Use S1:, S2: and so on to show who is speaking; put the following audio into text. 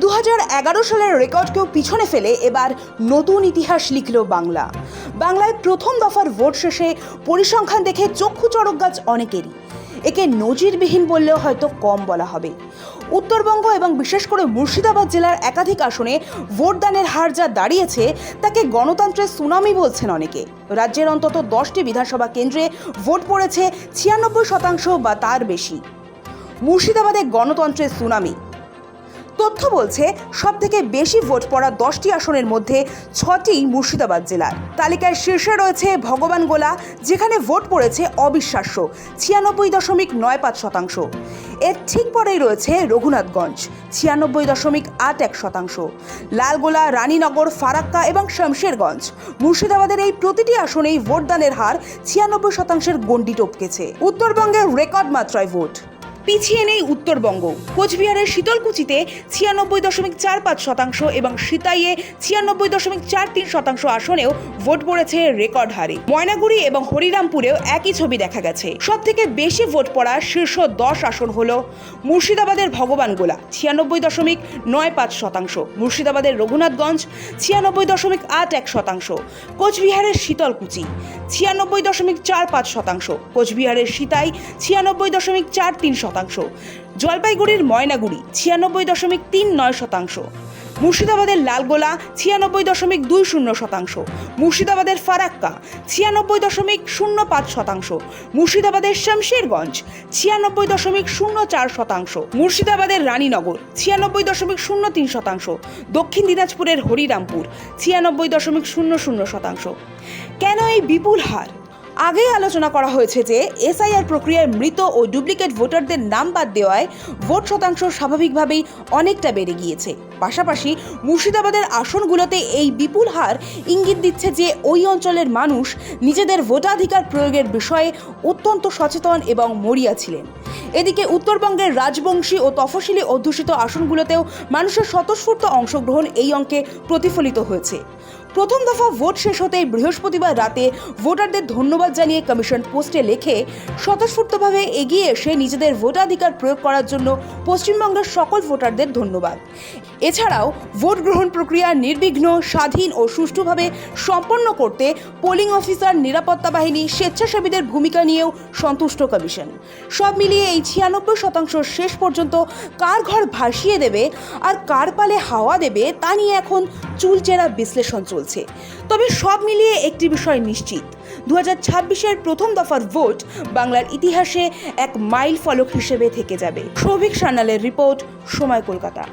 S1: 2011 সালের রেকর্ডকেও পিছনে ফেলে এবার নতুন ইতিহাস লিখল বাংলা। বাংলায় প্রথম দফার ভোট শেষে পরিসংখ্যান দেখে চক্ষু চড়ক গাছ অনেকেরই। একে নজিরবিহীন বললেও হয়তো কম বলা হবে। উত্তরবঙ্গ এবং বিশেষ করে মুর্শিদাবাদ জেলার একাধিক আসনে ভোটদানের হার যা দাঁড়িয়েছে তাকে গণতন্ত্রের সুনামি বলছেন অনেকে। রাজ্যের অন্তত 10টি বিধানসভা কেন্দ্রে ভোট পড়েছে 96% বা তার বেশি। মুর্শিদাবাদে গণতন্ত্রের সুনামি। তথ্য বলছে সবথেকে বেশি ভোট পড়া 10টি আসনের মধ্যে 6টি মুর্শিদাবাদ জেলার। তালিকায় শীর্ষে রয়েছে ভগবানগোলা, যেখানে ভোট পড়েছে অবিশ্বাস্য 96.95%। এর ঠিক পরেই রয়েছে রঘুনাথগঞ্জ 96.81%। লালগোলা, রানীনগর, ফারাক্কা এবং শমশেরগঞ্জ। মুর্শিদাবাদের এই প্রতিটি আসনেই ভোটদানের হার 96%-এর গণ্ডি টপকেছে। উত্তরবঙ্গের রেকর্ড মাত্রায় ভোট। পিছিয়ে নেই উত্তরবঙ্গ। কোচবিহারের শীতলকুচিতে 96.45% এবং সিতাইয়ে 96.43% আসনেও ভোট পড়েছে রেকর্ড হারে। ময়নাগুড়ি এবং হরিরামপুরেও একই ছবি দেখা গেছে। সব থেকে বেশি ভোট পড়া শীর্ষ 10 আসন হল মুর্শিদাবাদের ভগবানগোলা 96.95%, মুর্শিদাবাদের রঘুনাথগঞ্জ 96.81%, কোচবিহারের শীতলকুচি 96.45%, কোচবিহারের সিতাই 96.43%, জলপাইগুড়ির ময়নাগুড়ি 96.39%, মুর্শিদাবাদের লালগোলা 96.20%, মুর্শিদাবাদের ফারাক্কা 96.05%, মুর্শিদাবাদের শমশেরগঞ্জ 96.04%, মুর্শিদাবাদের রানীনগর 96.03%, দক্ষিণ দিনাজপুরের হরিরামপুর 96.00%। কেন এই বিপুল হার? আগেই আলোচনা করা হয়েছে যে এসআইআর প্রক্রিয়ায় মৃত ও ডুপ্লিকেট ভোটারদের নাম বাদ দেওয়ায় ভোট শতাংশ স্বাভাবিকভাবেই অনেকটা বেড়ে গিয়েছে। পাশাপাশি মুর্শিদাবাদের আসনগুলোতে এই বিপুল হার ইঙ্গিত দিচ্ছে যে ওই অঞ্চলের মানুষ নিজেদের ভোটাধিকার প্রয়োগের বিষয়ে অত্যন্ত সচেতন এবং মরিয়া ছিলেন। এদিকে উত্তরবঙ্গের রাজবংশী ও তফসিলি অধ্যুষিত আসনগুলোতেও মানুষের স্বতঃস্ফূর্ত অংশগ্রহণ এই অঙ্কে প্রতিফলিত হয়েছে। প্রথম দফা ভোট শেষ হতে বৃহস্পতিবার রাতে ভোটারদের ধন্যবাদ জানিয়ে কমিশন পোস্টে লেখে, স্বতঃস্ফূর্তভাবে এগিয়ে এসে নিজেদের ভোটাধিকার প্রয়োগ করার জন্য পশ্চিমবঙ্গের সকল ভোটারদের ধন্যবাদ। এছাড়াও ভোট গ্রহণ প্রক্রিয়া নির্বিঘ্ন, স্বাধীন ও সুষ্ঠুভাবে সম্পন্ন করতে পোলিং অফিসার, নিরাপত্তা বাহিনী, স্বেচ্ছাসেবীদের ভূমিকা নিয়েও সন্তুষ্ট কমিশন। সব মিলিয়ে এই 96% শেষ পর্যন্ত কার ঘর ভাসিয়ে দেবে আর কার পালে হাওয়া দেবে তা নিয়ে এখন চুলচেরা বিশ্লেষণ চলছে। তবে সব মিলিয়ে একটি বিষয় নিশ্চিত, 2026-এর প্রথম দফার ভোট বাংলার ইতিহাসে এক মাইল ফলক হিসেবে থেকে যাবে। সৌভিক সান্যালের রিপোর্ট, সময়, কলকাতা।